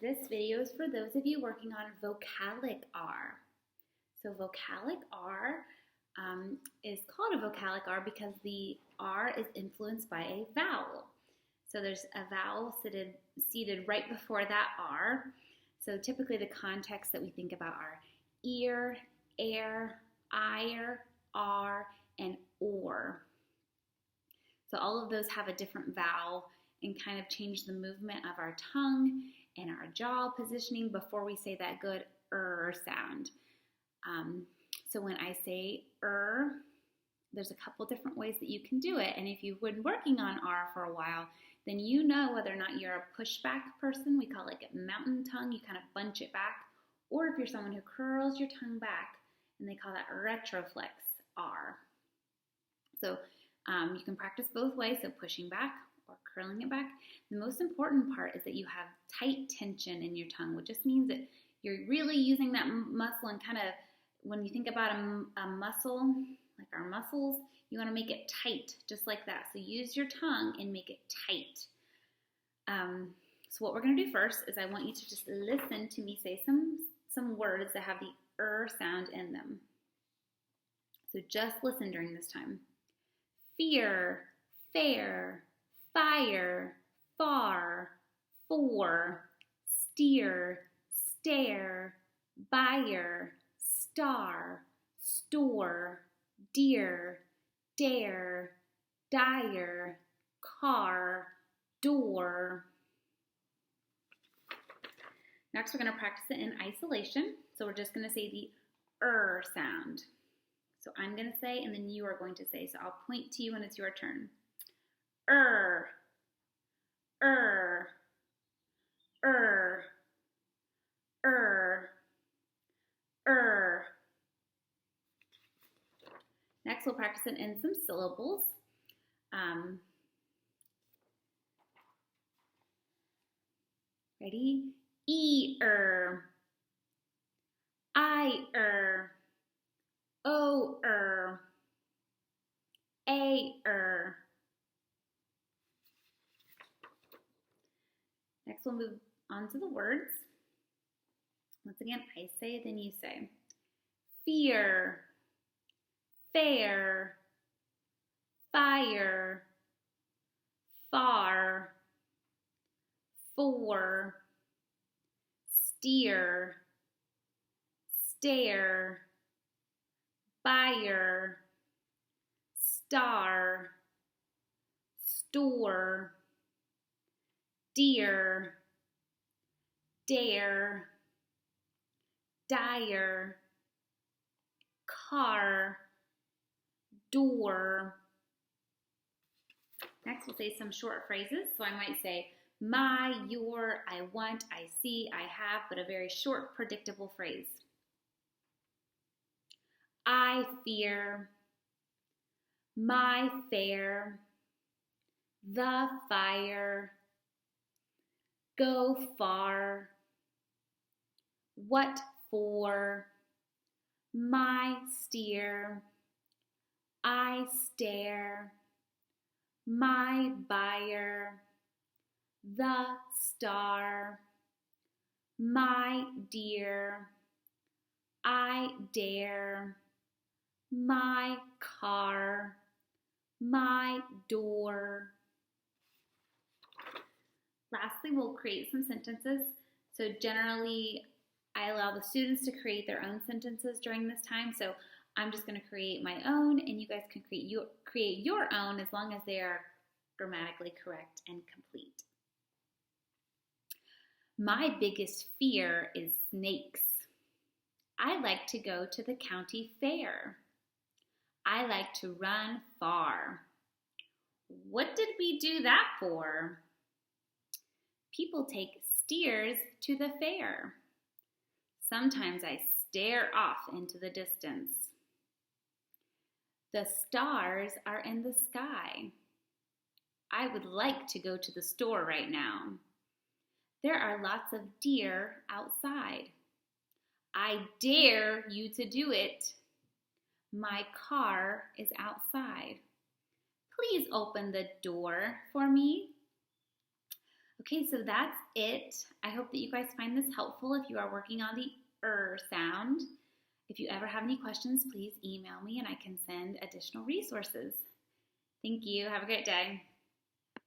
This video is for those of you working on Vocalic R. So Vocalic R is called a Vocalic R because the R is influenced by a vowel. So there's a vowel seated right before that R. So typically the context that we think about are ear, air, ire, R, and or. So all of those have a different vowel and kind of change the movement of our tongue and our jaw positioning before we say that good sound. So when I say there's a couple different ways that you can do it. And if you've been working on R for a while, then you know whether or not you're a pushback person. We call it a mountain tongue. You kind of bunch it back. Or if you're someone who curls your tongue back, and they call that retroflex R. So you can practice both ways, so pushing back or curling it back. The most important part is that you have tight tension in your tongue, which just means that you're really using that muscle and kind of, when you think about a muscle, like our muscles, you want to make it tight, just like that. So use your tongue and make it tight. So what we're going to do first is I want you to just listen to me say some words that have the sound in them. So just listen during this time. Fear, fair, fire, far, for, steer, stare, buyer, star, store, dear, dare, dire, car, door. Next, we're going to practice it in isolation. So we're just going to say the sound. So I'm going to say, and then you are going to say. So I'll point to you when it's your turn. Next, we'll practice it in some syllables. Ready? E-er, I-er, O-er, A-er. Next, we'll move on to the words. Once again, I say, then you say. Fear, fair, fire, far, for, steer, stare, buyer, star, store, dear, dare, dire, car, door. Next, we'll say some short phrases. So I might say my, your, I want, I see, I have, but a very short, predictable phrase. I fear, my fair, the fire, go far, what for, my steer, I stare, my buyer, the star, my dear, I dare, my car, my door. Lastly, we'll create some sentences. So generally, I allow the students to create their own sentences during this time. So I'm just going to create my own, and you guys can create your own as long as they are grammatically correct and complete. My biggest fear is snakes. I like to go to the county fair. I like to run far. What did we do that for? People take steers to the fair. Sometimes I stare off into the distance. The stars are in the sky. I would like to go to the store right now. There are lots of deer outside. I dare you to do it. My car is outside. Please open the door for me. Okay, so that's it. I hope that you guys find this helpful if you are working on the sound. If you ever have any questions, please email me and I can send additional resources. Thank you. Have a great day.